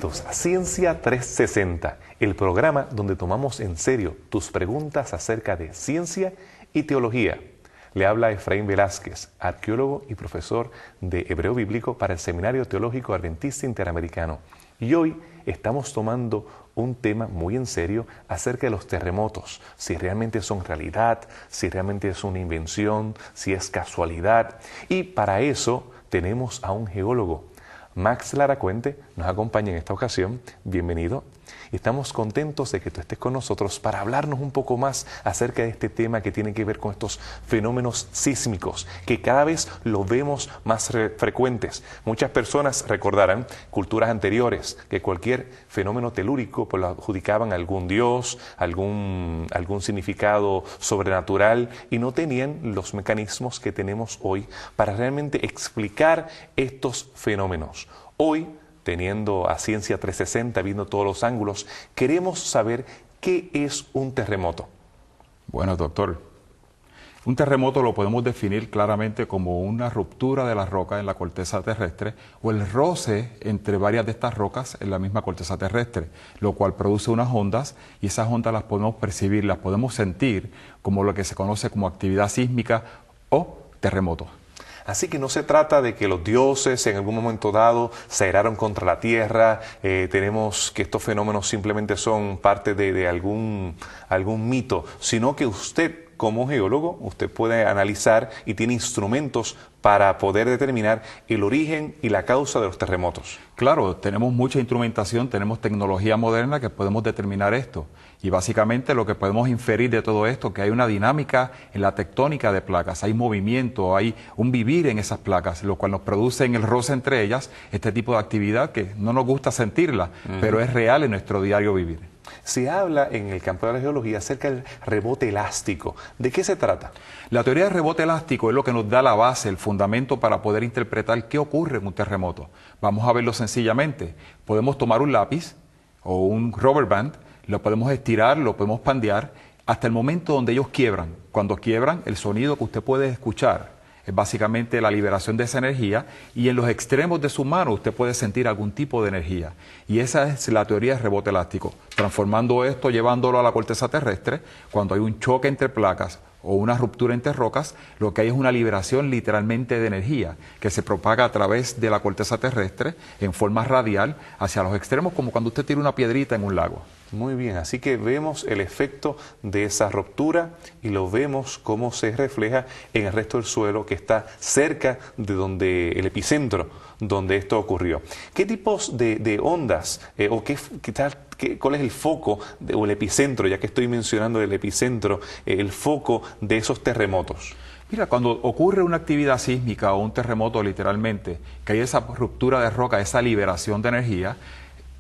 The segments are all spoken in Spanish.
Bienvenidos a Ciencia 360, el programa donde tomamos en serio tus preguntas acerca de ciencia y teología. Le habla Efraín Velázquez, arqueólogo y profesor de Hebreo Bíblico para el Seminario Teológico Adventista Interamericano. Y hoy estamos tomando un tema muy en serio acerca de los terremotos, si realmente son realidad, si realmente es una invención, si es casualidad. Y para eso tenemos a un geólogo. Max Laracuente nos acompaña en esta ocasión. Bienvenido. Y estamos contentos de que tú estés con nosotros para hablarnos un poco más acerca de este tema que tiene que ver con estos fenómenos sísmicos, que cada vez lo vemos más frecuentes. Muchas personas recordarán culturas anteriores que cualquier fenómeno telúrico pues lo adjudicaban a algún dios, algún significado sobrenatural, y no tenían los mecanismos que tenemos hoy para realmente explicar estos fenómenos. Hoy, teniendo a Ciencia 360, viendo todos los ángulos, queremos saber qué es un terremoto. Bueno, doctor, un terremoto lo podemos definir claramente como una ruptura de la roca en la corteza terrestre o el roce entre varias de estas rocas en la misma corteza terrestre, lo cual produce unas ondas, y esas ondas las podemos percibir, las podemos sentir como lo que se conoce como actividad sísmica o terremoto. Así que no se trata de que los dioses en algún momento dado se airaron contra la tierra, tenemos que estos fenómenos simplemente son parte de algún mito, sino que usted, como geólogo, usted puede analizar y tiene instrumentos para poder determinar el origen y la causa de los terremotos. Claro, tenemos mucha instrumentación, tenemos tecnología moderna que podemos determinar esto. Y básicamente lo que podemos inferir de todo esto, que hay una dinámica en la tectónica de placas, hay movimiento, hay un vivir en esas placas, lo cual nos produce en el roce entre ellas este tipo de actividad que no nos gusta sentirla, pero es real en nuestro diario vivir. Se habla en el campo de la geología acerca del rebote elástico. ¿De qué se trata? La teoría del rebote elástico es lo que nos da la base, el fundamento para poder interpretar qué ocurre en un terremoto. Vamos a verlo sencillamente. Podemos tomar un lápiz o un rubber band, lo podemos estirar, lo podemos pandear, hasta el momento donde ellos quiebran. Cuando quiebran, el sonido que usted puede escuchar es básicamente la liberación de esa energía, y en los extremos de su mano usted puede sentir algún tipo de energía. Y esa es la teoría del rebote elástico. Transformando esto, llevándolo a la corteza terrestre, cuando hay un choque entre placas o una ruptura entre rocas, lo que hay es una liberación literalmente de energía que se propaga a través de la corteza terrestre en forma radial hacia los extremos, como cuando usted tira una piedrita en un lago. Muy bien, así que vemos el efecto de esa ruptura y lo vemos cómo se refleja en el resto del suelo que está cerca de donde el epicentro, donde esto ocurrió. ¿Qué tipos de ondas o cuál es el foco o el epicentro, ya que estoy mencionando el epicentro, el foco de esos terremotos? Mira, cuando ocurre una actividad sísmica o un terremoto literalmente, que hay esa ruptura de roca, esa liberación de energía,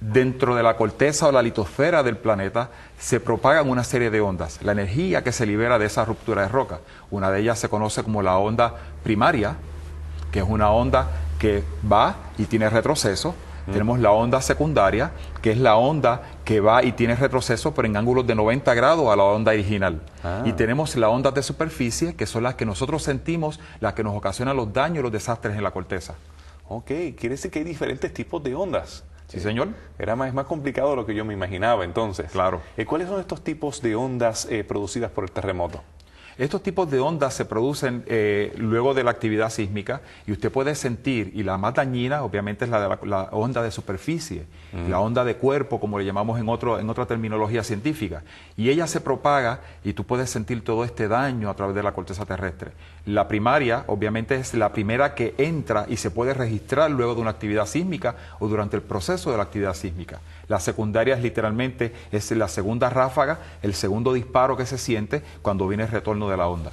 dentro de la corteza o la litosfera del planeta se propagan una serie de ondas. La energía que se libera de esa ruptura de roca, una de ellas se conoce como la onda primaria, que es una onda que va y tiene retroceso. Tenemos la onda secundaria, que es la onda que va y tiene retroceso, pero en ángulos de 90 grados a la onda original. Y tenemos las ondas de superficie, que son las que nosotros sentimos, las que nos ocasionan los daños y los desastres en la corteza. Ok, quiere decir que hay diferentes tipos de ondas. Sí, señor. Es más complicado de lo que yo me imaginaba, entonces. Claro. ¿Cuáles son estos tipos de ondas producidas por el terremoto? Estos tipos de ondas se producen luego de la actividad sísmica, y usted puede sentir, y la más dañina obviamente es la onda de superficie, la onda de cuerpo, como le llamamos en otra terminología científica, y ella se propaga y tú puedes sentir todo este daño a través de la corteza terrestre. La primaria obviamente es la primera que entra y se puede registrar luego de una actividad sísmica o durante el proceso de la actividad sísmica. La secundaria es la segunda ráfaga, el segundo disparo que se siente cuando viene el retorno de la onda.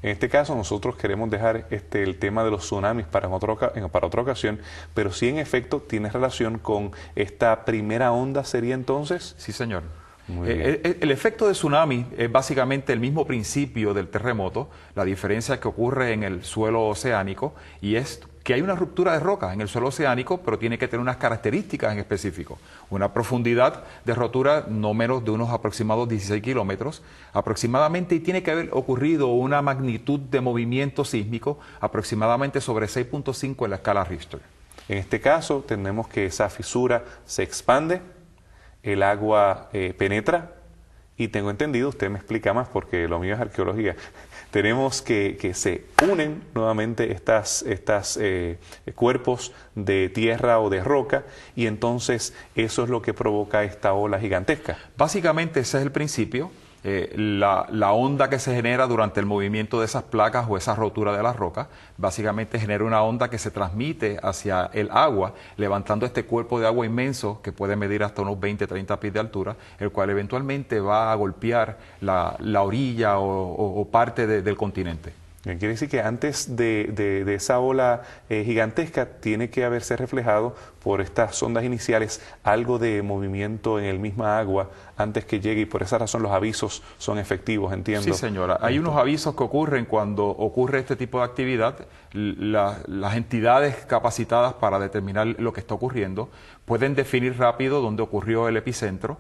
En este caso nosotros queremos dejar el tema de los tsunamis para otra ocasión, pero sí en efecto tiene relación con esta primera onda, ¿sería entonces? Sí, señor. Muy bien. El efecto de tsunami es básicamente el mismo principio del terremoto. La diferencia es que ocurre en el suelo oceánico, y es que hay una ruptura de roca en el suelo oceánico, pero tiene que tener unas características en específico. Una profundidad de rotura no menos de unos aproximados 16 kilómetros aproximadamente, y tiene que haber ocurrido una magnitud de movimiento sísmico aproximadamente sobre 6.5 en la escala Richter. En este caso tenemos que esa fisura se expande, el agua penetra y tengo entendido, usted me explica más porque lo mío es arqueología, tenemos que se unen nuevamente estas cuerpos de tierra o de roca y entonces eso es lo que provoca esta ola gigantesca. Básicamente ese es el principio. La onda que se genera durante el movimiento de esas placas o esa rotura de la roca, básicamente genera una onda que se transmite hacia el agua, levantando este cuerpo de agua inmenso que puede medir hasta unos 20, 30 pies de altura, el cual eventualmente va a golpear la orilla o parte del continente. Quiere decir que antes de esa ola gigantesca tiene que haberse reflejado por estas ondas iniciales algo de movimiento en el misma agua antes que llegue y por esa razón los avisos son efectivos, entiendo. Sí, señora. Hay unos avisos que ocurren cuando ocurre este tipo de actividad. Las entidades capacitadas para determinar lo que está ocurriendo pueden definir rápido dónde ocurrió el epicentro,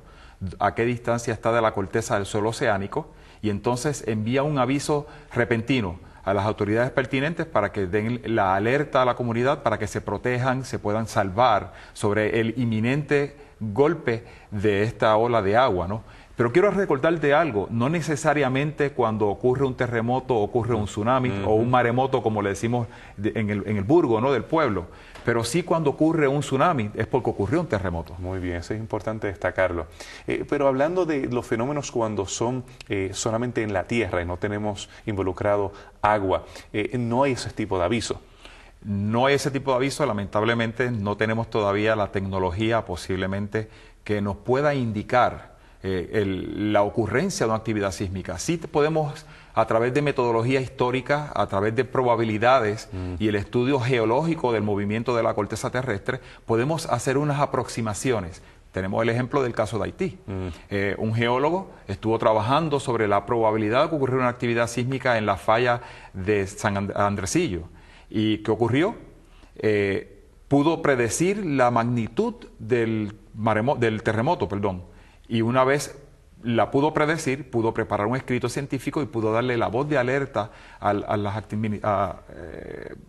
a qué distancia está de la corteza del suelo oceánico y entonces envía un aviso repentino a las autoridades pertinentes para que den la alerta a la comunidad para que se protejan, se puedan salvar sobre el inminente golpe de esta ola de agua, ¿no? Pero quiero recordarte algo, no necesariamente cuando ocurre un terremoto ocurre un tsunami o un maremoto, como le decimos en el burgo, ¿no?, del pueblo, pero sí cuando ocurre un tsunami es porque ocurrió un terremoto. Muy bien, eso es importante destacarlo. Pero hablando de los fenómenos cuando son solamente en la tierra y no tenemos involucrado agua, no hay ese tipo de aviso. No hay ese tipo de aviso, lamentablemente no tenemos todavía la tecnología posiblemente que nos pueda indicar la ocurrencia de una actividad sísmica. Sí podemos, a través de metodología histórica, a través de probabilidades y el estudio geológico del movimiento de la corteza terrestre, podemos hacer unas aproximaciones. Tenemos el ejemplo del caso de Haití. Un geólogo estuvo trabajando sobre la probabilidad de que ocurriera una actividad sísmica en la falla de San Andresillo. ¿Y qué ocurrió? Pudo predecir la magnitud del terremoto, y una vez la pudo predecir, pudo preparar un escrito científico y pudo darle la voz de alerta a las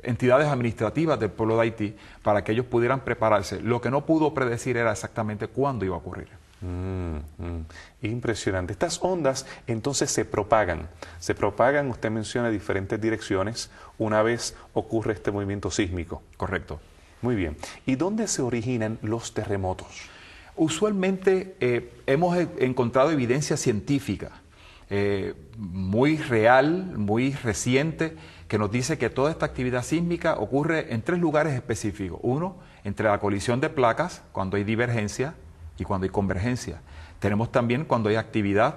entidades administrativas del pueblo de Haití para que ellos pudieran prepararse. Lo que no pudo predecir era exactamente cuándo iba a ocurrir. Impresionante. Estas ondas entonces se propagan, usted menciona diferentes direcciones una vez ocurre este movimiento sísmico. Correcto. Muy bien. ¿Y dónde se originan los terremotos? Usualmente hemos encontrado evidencia científica muy real, muy reciente, que nos dice que toda esta actividad sísmica ocurre en 3 lugares específicos. Uno, entre la colisión de placas, cuando hay divergencia, y cuando hay convergencia. Tenemos también cuando hay actividad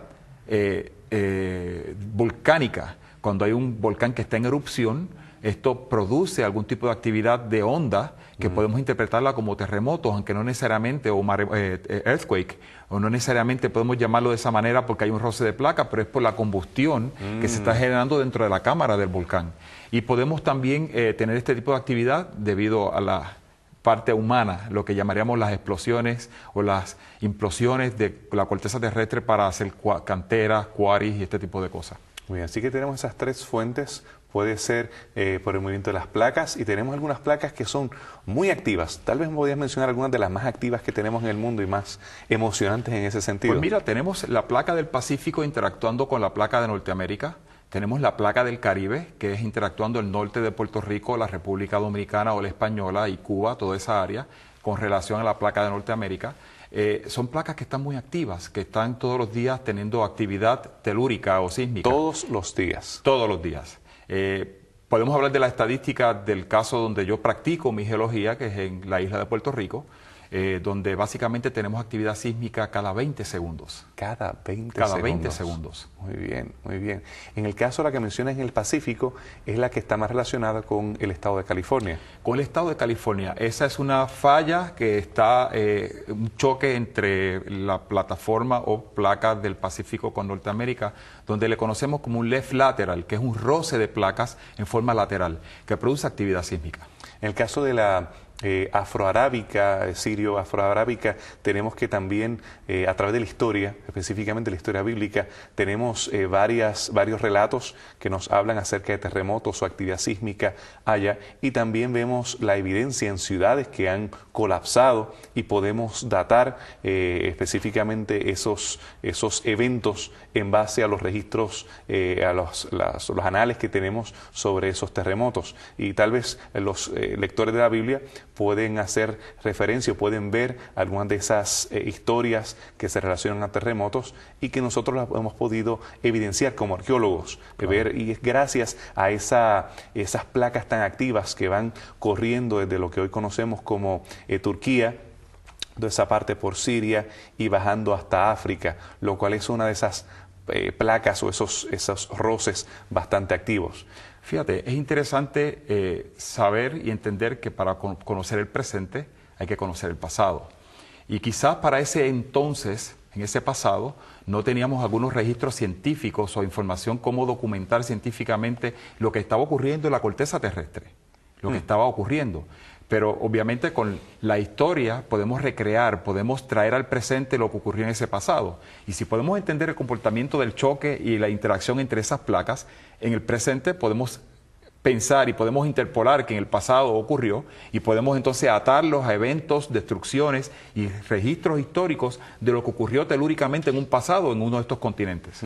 volcánica, cuando hay un volcán que está en erupción, esto produce algún tipo de actividad de onda que podemos interpretarla como terremotos, aunque no necesariamente, o earthquake, o no necesariamente podemos llamarlo de esa manera porque hay un roce de placa, pero es por la combustión que se está generando dentro de la cámara del volcán. Y podemos también tener este tipo de actividad debido a la parte humana, lo que llamaríamos las explosiones o las implosiones de la corteza terrestre para hacer canteras, quarries y este tipo de cosas. Muy bien, así que tenemos esas 3 fuentes, puede ser por el movimiento de las placas y tenemos algunas placas que son muy activas. Tal vez me podrías mencionar algunas de las más activas que tenemos en el mundo y más emocionantes en ese sentido. Pues mira, tenemos la placa del Pacífico interactuando con la placa de Norteamérica. Tenemos la placa del Caribe, que es interactuando el norte de Puerto Rico, la República Dominicana o la Española y Cuba, toda esa área, con relación a la placa de Norteamérica. Son placas que están muy activas, que están todos los días teniendo actividad telúrica o sísmica. Todos los días. Todos los días. Podemos hablar de la estadística del caso donde yo practico mi geología, que es en la isla de Puerto Rico, donde básicamente tenemos actividad sísmica cada 20 segundos. Cada 20 cada segundos. 20 segundos. Muy bien, muy bien. En el caso de la que mencionas en el Pacífico, es la que está más relacionada con el estado de California. Con el estado de California. Esa es una falla que está, un choque entre la plataforma o placa del Pacífico con Norteamérica, donde le conocemos como un left lateral, que es un roce de placas en forma lateral, que produce actividad sísmica. En el caso de la afroarábica, sirio-afroarábica, tenemos que también, a través de la historia, específicamente la historia bíblica, tenemos varios relatos que nos hablan acerca de terremotos o actividad sísmica allá, y también vemos la evidencia en ciudades que han colapsado y podemos datar específicamente esos eventos en base a los registros, a los anales que tenemos sobre esos terremotos. Y tal vez los lectores de la Biblia pueden hacer referencia o pueden ver algunas de esas historias que se relacionan a terremotos y que nosotros las hemos podido evidenciar como arqueólogos, ver, y es gracias a esas placas tan activas que van corriendo desde lo que hoy conocemos como Turquía, de esa parte por Siria y bajando hasta África, lo cual es una de esas placas o esos roces bastante activos. Fíjate, es interesante saber y entender que para conocer el presente hay que conocer el pasado. Y quizás para ese entonces, en ese pasado, no teníamos algunos registros científicos o información cómo documentar científicamente lo que estaba ocurriendo en la corteza terrestre, lo que estaba ocurriendo. Pero obviamente con la historia podemos recrear, podemos traer al presente lo que ocurrió en ese pasado. Y si podemos entender el comportamiento del choque y la interacción entre esas placas, en el presente podemos pensar y podemos interpolar que en el pasado ocurrió y podemos entonces atarlos a eventos, destrucciones y registros históricos de lo que ocurrió telúricamente en un pasado en uno de estos continentes.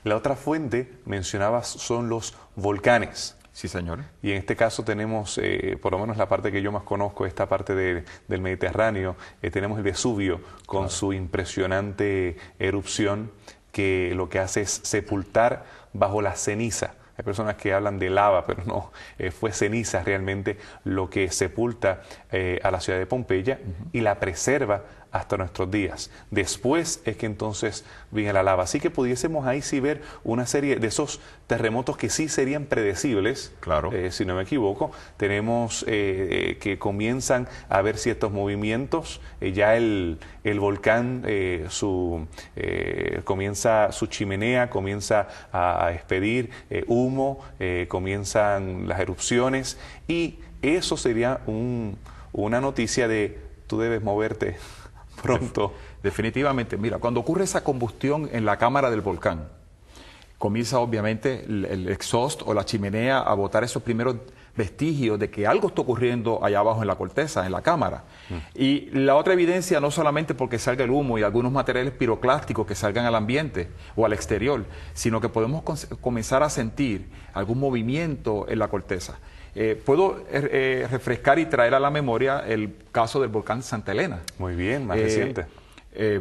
La otra fuente, mencionabas, son los volcanes. Sí, señor. Y en este caso tenemos, por lo menos la parte que yo más conozco, esta parte del Mediterráneo, tenemos el Vesubio con su impresionante erupción que lo que hace es sepultar bajo la ceniza. Hay personas que hablan de lava, pero no, fue ceniza realmente lo que sepulta a la ciudad de Pompeya y la preserva hasta nuestros días. Después es que entonces viene la lava. Así que pudiésemos ahí sí ver una serie de esos terremotos que sí serían predecibles, claro. Si no me equivoco. Tenemos que comienzan a ver ciertos movimientos. Ya el volcán comienza su chimenea, comienza a expedir humo, comienzan las erupciones y eso sería una noticia de tú debes moverte pronto. Definitivamente. Mira, cuando ocurre esa combustión en la cámara del volcán, comienza obviamente el exhaust o la chimenea a botar esos primeros vestigios de que algo está ocurriendo allá abajo en la corteza, en la cámara. Y la otra evidencia, no solamente porque salga el humo y algunos materiales piroclásticos que salgan al ambiente o al exterior, sino que podemos comenzar a sentir algún movimiento en la corteza. Puedo refrescar y traer a la memoria el caso del volcán Santa Elena. Muy bien, más reciente.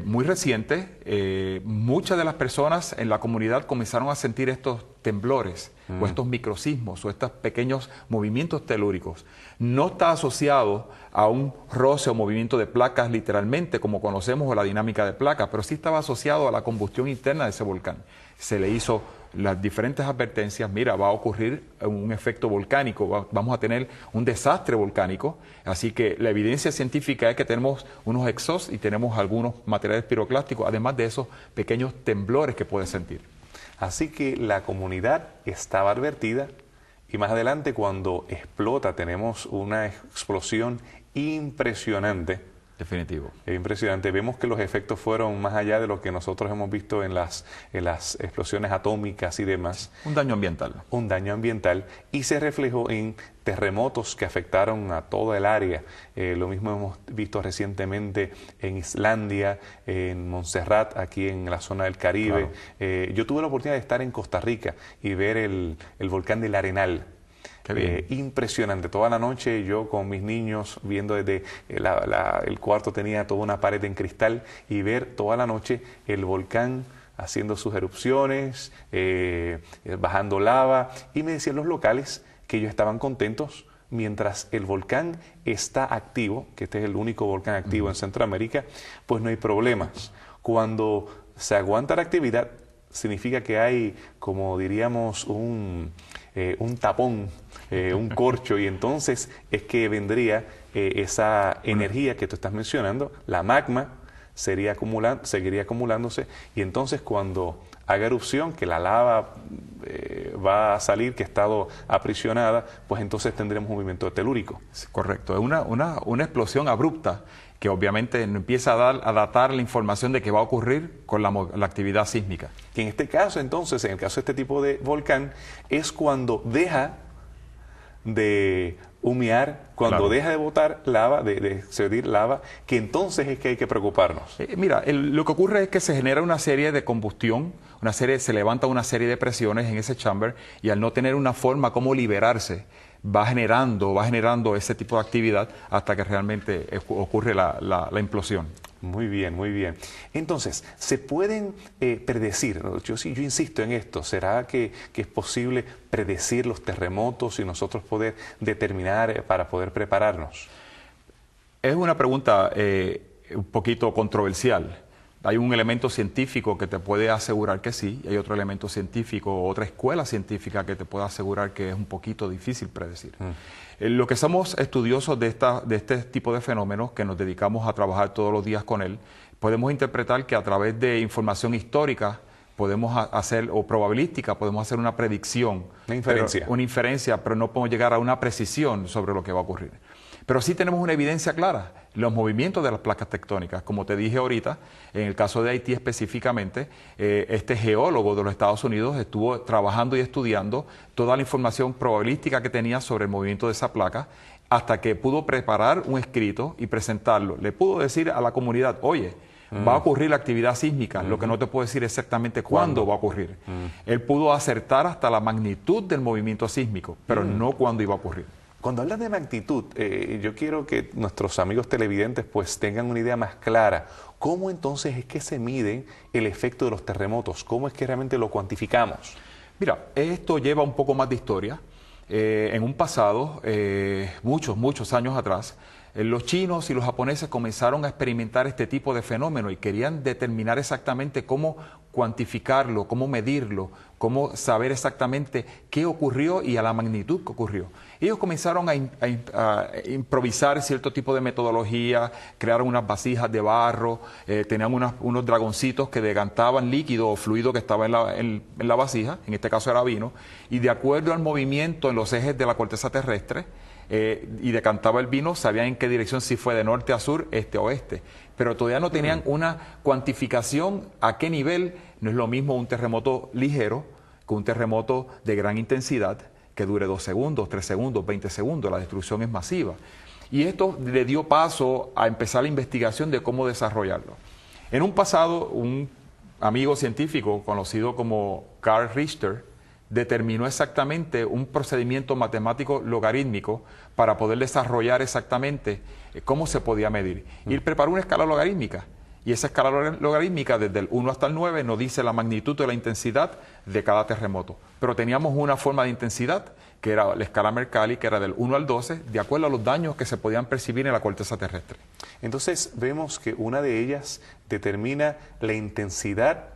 Muy reciente. Muchas de las personas en la comunidad comenzaron a sentir estos temblores o estos microsismos o estos pequeños movimientos telúricos. No está asociado a un roce o movimiento de placas literalmente como conocemos o la dinámica de placas, pero sí estaba asociado a la combustión interna de ese volcán. Se le hizo las diferentes advertencias, mira, va a ocurrir un efecto volcánico, vamos a tener un desastre volcánico, así que la evidencia científica es que tenemos unos exhausts y tenemos algunos materiales piroclásticos, además de esos pequeños temblores que puedes sentir. Así que la comunidad estaba advertida y más adelante cuando explota tenemos una explosión impresionante. Definitivo. Es impresionante. Vemos que los efectos fueron más allá de lo que nosotros hemos visto en las explosiones atómicas y demás. Un daño ambiental. Un daño ambiental y se reflejó en terremotos que afectaron a toda el área. Lo mismo hemos visto recientemente en Islandia, en Montserrat, aquí en la zona del Caribe. Claro. Yo tuve la oportunidad de estar en Costa Rica y ver el volcán del Arenal. Impresionante, toda la noche yo con mis niños viendo desde el cuarto tenía toda una pared en cristal y ver toda la noche el volcán haciendo sus erupciones, bajando lava y me decían los locales que ellos estaban contentos mientras el volcán está activo, que este es el único volcán activo en Centroamérica, pues no hay problemas. Cuando se aguanta la actividad significa que hay, como diríamos, un tapón, un corcho, y entonces es que vendría esa energía que tú estás mencionando, la magma seguiría acumulándose, y entonces cuando haga erupción, que la lava va a salir, que ha estado aprisionada, pues entonces tendremos un movimiento telúrico. Sí, correcto, es una explosión abrupta que obviamente empieza a datar la información de que va a ocurrir con la actividad sísmica. Que en este caso, entonces, en el caso de este tipo de volcán, es cuando deja de humear, cuando Claro. deja de botar lava, de excedir lava, que entonces es que hay que preocuparnos. Mira, lo que ocurre es que se genera una serie de combustión, se levanta una serie de presiones en ese chamber y al no tener una forma como liberarse, va generando ese tipo de actividad hasta que realmente ocurre la implosión. Muy bien, muy bien. Entonces, ¿se pueden predecir? Yo insisto en esto. ¿Será que es posible predecir los terremotos y nosotros poder determinar para poder prepararnos? Es una pregunta un poquito controversial. Hay un elemento científico que te puede asegurar que sí, y hay otro elemento científico, otra escuela científica que te puede asegurar que es un poquito difícil predecir. Lo que somos estudiosos de este tipo de fenómenos, que nos dedicamos a trabajar todos los días con él, podemos interpretar que a través de información histórica podemos hacer, o probabilística, podemos hacer una predicción. Una inferencia, pero no podemos llegar a una precisión sobre lo que va a ocurrir. Pero sí tenemos una evidencia clara, los movimientos de las placas tectónicas. Como te dije ahorita, en el caso de Haití específicamente, este geólogo de los Estados Unidos estuvo trabajando y estudiando toda la información probabilística que tenía sobre el movimiento de esa placa, hasta que pudo preparar un escrito y presentarlo. Le pudo decir a la comunidad, oye, va a ocurrir la actividad sísmica, lo que no te puedo decir exactamente cuándo va a ocurrir. Él pudo acertar hasta la magnitud del movimiento sísmico, pero no cuándo iba a ocurrir. Cuando hablas de magnitud, yo quiero que nuestros amigos televidentes pues tengan una idea más clara. ¿Cómo entonces es que se miden el efecto de los terremotos? ¿Cómo es que realmente lo cuantificamos? Mira, esto lleva un poco más de historia. En un pasado, muchos años atrás, los chinos y los japoneses comenzaron a experimentar este tipo de fenómeno y querían determinar exactamente cómo cuantificarlo, cómo medirlo, cómo saber exactamente qué ocurrió y a la magnitud que ocurrió. Ellos comenzaron a improvisar cierto tipo de metodología, crearon unas vasijas de barro, tenían unos dragoncitos que decantaban líquido o fluido que estaba en la vasija, en este caso era vino, y de acuerdo al movimiento en los ejes de la corteza terrestre, y decantaba el vino, sabían en qué dirección, si fue de norte a sur, este a oeste, pero todavía no tenían una cuantificación a qué nivel. No es lo mismo un terremoto ligero que un terremoto de gran intensidad que dure 2 segundos, 3 segundos, 20 segundos, la destrucción es masiva. Y esto le dio paso a empezar la investigación de cómo desarrollarlo. En un pasado, un amigo científico conocido como Carl Richter determinó exactamente un procedimiento matemático logarítmico para poder desarrollar exactamente cómo se podía medir. Y él preparó una escala logarítmica, y esa escala logarítmica desde el 1 hasta el 9 nos dice la magnitud de la intensidad de cada terremoto. Pero teníamos una forma de intensidad, que era la escala Mercalli, que era del 1 al 12, de acuerdo a los daños que se podían percibir en la corteza terrestre. Entonces vemos que una de ellas determina la intensidad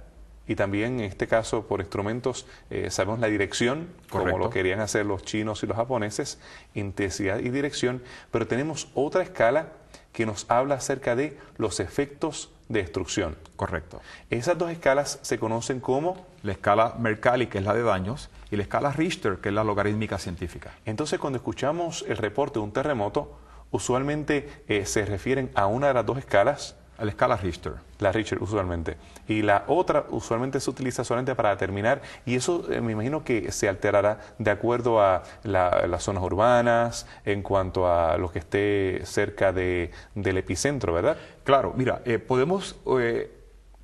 y también en este caso por instrumentos sabemos la dirección, Correcto, como lo querían hacer los chinos y los japoneses, intensidad y dirección, pero tenemos otra escala que nos habla acerca de los efectos de destrucción. Correcto. Esas dos escalas se conocen como la escala Mercalli, que es la de daños, y la escala Richter, que es la logarítmica científica. Entonces, cuando escuchamos el reporte de un terremoto, usualmente se refieren a una de las dos escalas. A la escala Richter. La Richter, usualmente. Y la otra, usualmente se utiliza solamente para determinar, y eso me imagino que se alterará de acuerdo a las zonas urbanas, en cuanto a lo que esté cerca del epicentro, ¿verdad? Claro, mira,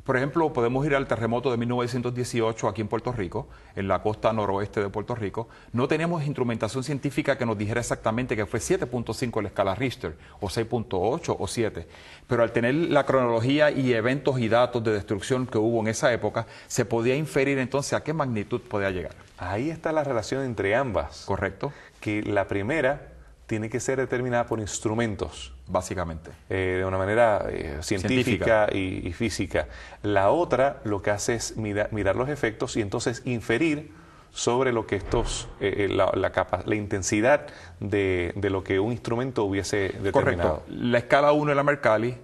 por ejemplo, podemos ir al terremoto de 1918 aquí en Puerto Rico, en la costa noroeste de Puerto Rico. No teníamos instrumentación científica que nos dijera exactamente que fue 7.5 la escala Richter, o 6.8 o 7. Pero al tener la cronología y eventos y datos de destrucción que hubo en esa época, se podía inferir entonces a qué magnitud podía llegar. Ahí está la relación entre ambas. Correcto. Que la primera tiene que ser determinada por instrumentos. Básicamente. De una manera científica y física. La otra lo que hace es mirar los efectos y entonces inferir sobre lo que la intensidad de lo que un instrumento hubiese determinado. Correcto. La escala 1 de la Mercalli,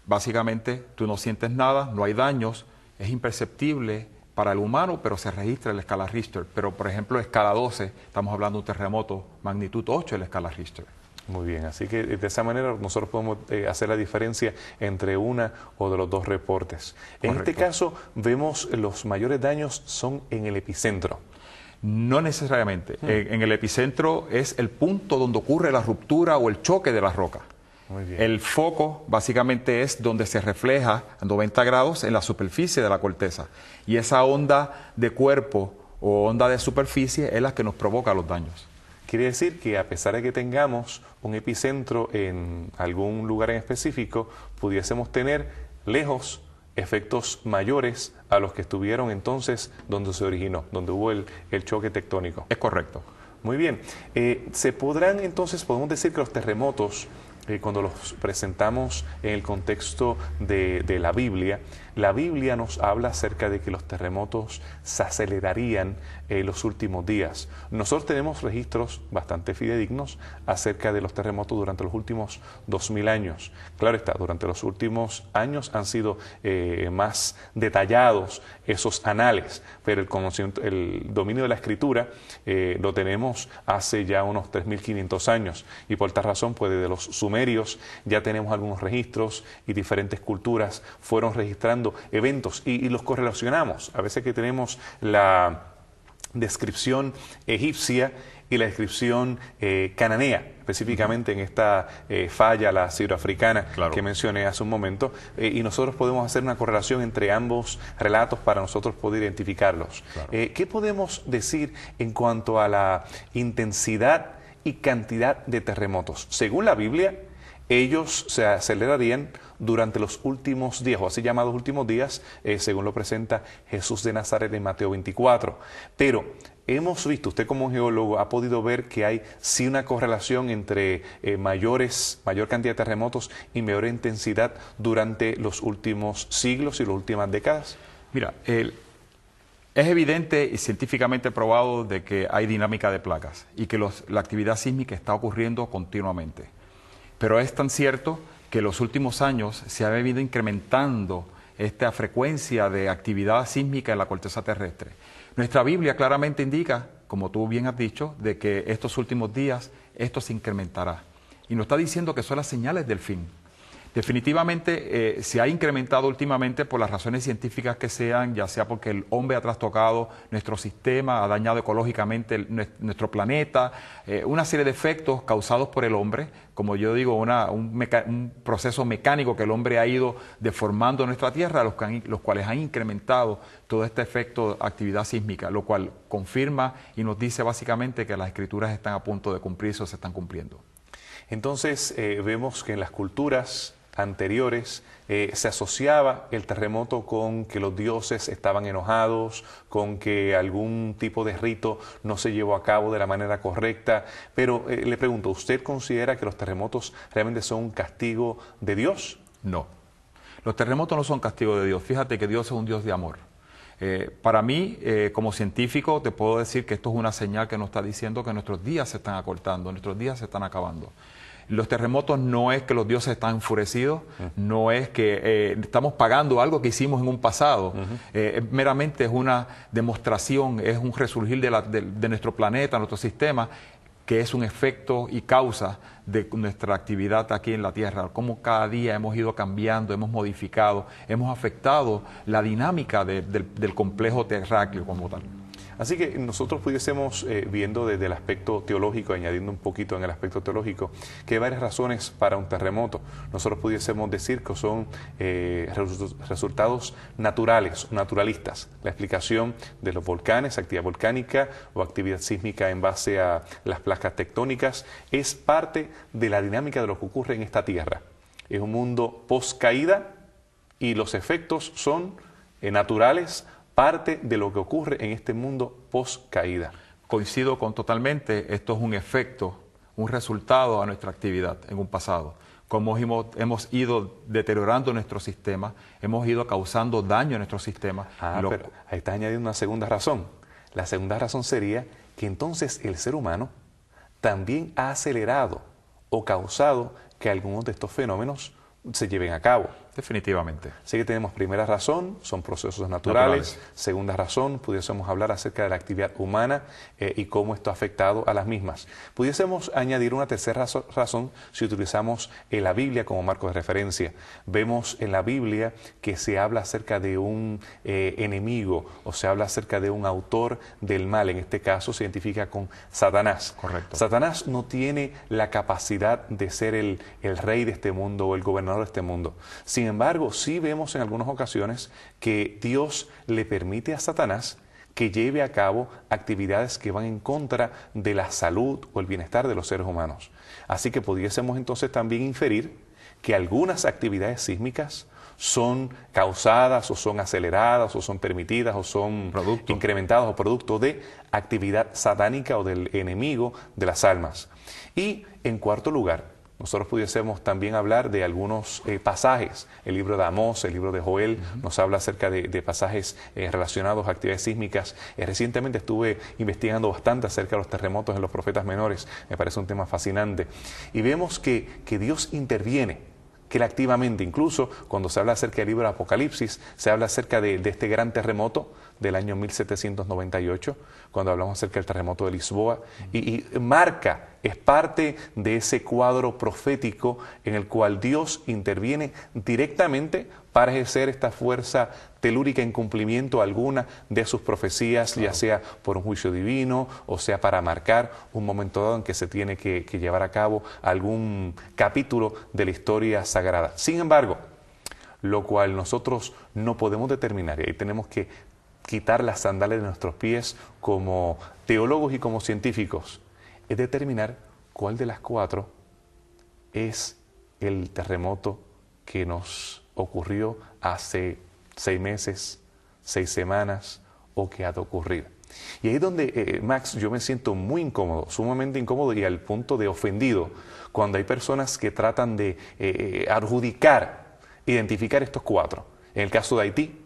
básicamente tú no sientes nada, no hay daños, es imperceptible para el humano, pero se registra en la escala Richter. Pero, por ejemplo, escala 12, estamos hablando de un terremoto magnitud 8 en la escala Richter. Muy bien, así que de esa manera nosotros podemos hacer la diferencia entre una o de los dos reportes. Correcto. En este caso vemos los mayores daños son en el epicentro. No necesariamente. En el epicentro es el punto donde ocurre la ruptura o el choque de la roca. Muy bien. El foco básicamente es donde se refleja a 90 grados en la superficie de la corteza. Y esa onda de cuerpo o onda de superficie es la que nos provoca los daños. Quiere decir que a pesar de que tengamos un epicentro en algún lugar en específico, pudiésemos tener lejos efectos mayores a los que estuvieron entonces donde se originó, donde hubo el choque tectónico. Es correcto. Muy bien. Podemos decir que los terremotos, cuando los presentamos en el contexto de la Biblia nos habla acerca de que los terremotos se acelerarían en los últimos días. Nosotros tenemos registros bastante fidedignos acerca de los terremotos durante los últimos 2000 años. Claro está, durante los últimos años han sido más detallados esos anales, pero el dominio de la escritura lo tenemos hace ya unos 3500 años y por tal razón, pues desde los sumerios ya tenemos algunos registros y diferentes culturas fueron registrando eventos y los correlacionamos. A veces que tenemos la descripción egipcia y la descripción cananea, específicamente en esta falla, la siroafricana, claro, que mencioné hace un momento, y nosotros podemos hacer una correlación entre ambos relatos para nosotros poder identificarlos. Claro. ¿Qué podemos decir en cuanto a la intensidad y cantidad de terremotos? Según la Biblia, ellos se acelerarían durante los últimos días, o así llamados últimos días, según lo presenta Jesús de Nazaret en Mateo 24. Pero hemos visto, usted como geólogo ha podido ver que hay sí una correlación entre mayor cantidad de terremotos y mayor intensidad durante los últimos siglos y las últimas décadas. Mira, es evidente y científicamente probado de que hay dinámica de placas y que la actividad sísmica está ocurriendo continuamente. Pero es tan cierto que en los últimos años se ha venido incrementando esta frecuencia de actividad sísmica en la corteza terrestre. Nuestra Biblia claramente indica, como tú bien has dicho, de que estos últimos días esto se incrementará. Y nos está diciendo que son las señales del fin. Definitivamente se ha incrementado últimamente por las razones científicas que sean, ya sea porque el hombre ha trastocado nuestro sistema, ha dañado ecológicamente nuestro planeta, una serie de efectos causados por el hombre, como yo digo, un proceso mecánico que el hombre ha ido deformando nuestra Tierra, los cuales han incrementado todo este efecto de actividad sísmica, lo cual confirma y nos dice básicamente que las escrituras están a punto de cumplirse o se están cumpliendo. Entonces vemos que en las culturas anteriores se asociaba el terremoto con que los dioses estaban enojados, con que algún tipo de rito no se llevó a cabo de la manera correcta. Pero le pregunto, ¿usted considera que los terremotos realmente son un castigo de Dios? No, los terremotos no son castigo de Dios. Fíjate que Dios es un Dios de amor. Para mí, como científico, te puedo decir que esto es una señal que nos está diciendo que nuestros días se están acortando, nuestros días se están acabando. Los terremotos no es que los dioses están enfurecidos, no es que estamos pagando algo que hicimos en un pasado, meramente es una demostración, es un resurgir de nuestro planeta, nuestro sistema, que es un efecto y causa de nuestra actividad aquí en la Tierra, cómo cada día hemos ido cambiando, hemos modificado, hemos afectado la dinámica del complejo terráqueo como tal. Así que nosotros pudiésemos, viendo desde el aspecto teológico, añadiendo un poquito en el aspecto teológico, que hay varias razones para un terremoto. Nosotros pudiésemos decir que son resultados naturales, naturalistas. La explicación de los volcanes, actividad volcánica o actividad sísmica en base a las placas tectónicas, es parte de la dinámica de lo que ocurre en esta Tierra. Es un mundo post-caída y los efectos son naturales, parte de lo que ocurre en este mundo post-caída. Coincido totalmente, esto es un efecto, un resultado a nuestra actividad en un pasado. Como hemos ido deteriorando nuestro sistema, hemos ido causando daño a nuestro sistema. Pero ahí estás añadiendo una segunda razón. La segunda razón sería que entonces el ser humano también ha acelerado o causado que algunos de estos fenómenos se lleven a cabo. Definitivamente. Así que tenemos primera razón, son procesos naturales. Segunda razón, pudiésemos hablar acerca de la actividad humana y cómo esto ha afectado a las mismas. Pudiésemos añadir una tercera razón si utilizamos la Biblia como marco de referencia. Vemos en la Biblia que se habla acerca de un enemigo o se habla acerca de un autor del mal. En este caso se identifica con Satanás. Correcto. Satanás no tiene la capacidad de ser el rey de este mundo o el gobernador de este mundo. Sin embargo, sí vemos en algunas ocasiones que Dios le permite a Satanás que lleve a cabo actividades que van en contra de la salud o el bienestar de los seres humanos. Así que pudiésemos entonces también inferir que algunas actividades sísmicas son causadas o son aceleradas o son permitidas o son incrementadas o producto de actividad satánica o del enemigo de las almas. Y en cuarto lugar, nosotros pudiésemos también hablar de algunos pasajes. El libro de Amós, el libro de Joel, nos habla acerca de pasajes relacionados a actividades sísmicas. Recientemente estuve investigando bastante acerca de los terremotos en los profetas menores. Me parece un tema fascinante. Y vemos que Dios interviene, que él activamente, incluso cuando se habla acerca del libro de Apocalipsis, se habla acerca de este gran terremoto del año 1798, cuando hablamos acerca del terremoto de Lisboa, y marca, es parte de ese cuadro profético en el cual Dios interviene directamente para ejercer esta fuerza telúrica en cumplimiento alguna de sus profecías, ya sea por un juicio divino o sea para marcar un momento dado en que se tiene que llevar a cabo algún capítulo de la historia sagrada. Sin embargo, lo cual nosotros no podemos determinar, y ahí tenemos que quitar las sandalias de nuestros pies como teólogos y como científicos, es determinar cuál de las cuatro es el terremoto que nos ocurrió hace 6 meses, 6 semanas o que ha de ocurrir. Y ahí es donde, Max, yo me siento muy incómodo, sumamente incómodo y al punto de ofendido, cuando hay personas que tratan de identificar estos cuatro. En el caso de Haití,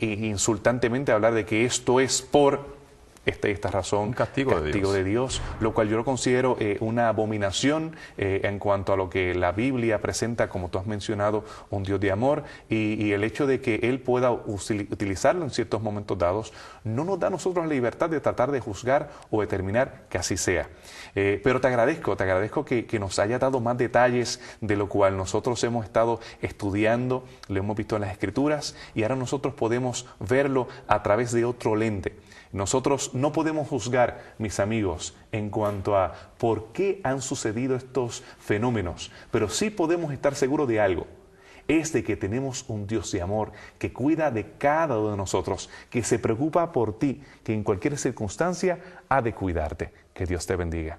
insultantemente hablar de que esto es por esta razón, un castigo de Dios, lo cual yo lo considero una abominación en cuanto a lo que la Biblia presenta, como tú has mencionado, un Dios de amor, y el hecho de que Él pueda utilizarlo en ciertos momentos dados, no nos da a nosotros la libertad de tratar de juzgar o determinar que así sea. Pero te agradezco que nos haya dado más detalles de lo cual nosotros hemos estado estudiando, lo hemos visto en las Escrituras, y ahora nosotros podemos verlo a través de otro lente. Nosotros no podemos juzgar, mis amigos, en cuanto a por qué han sucedido estos fenómenos, pero sí podemos estar seguros de algo, es de que tenemos un Dios de amor que cuida de cada uno de nosotros, que se preocupa por ti, que en cualquier circunstancia ha de cuidarte. Que Dios te bendiga.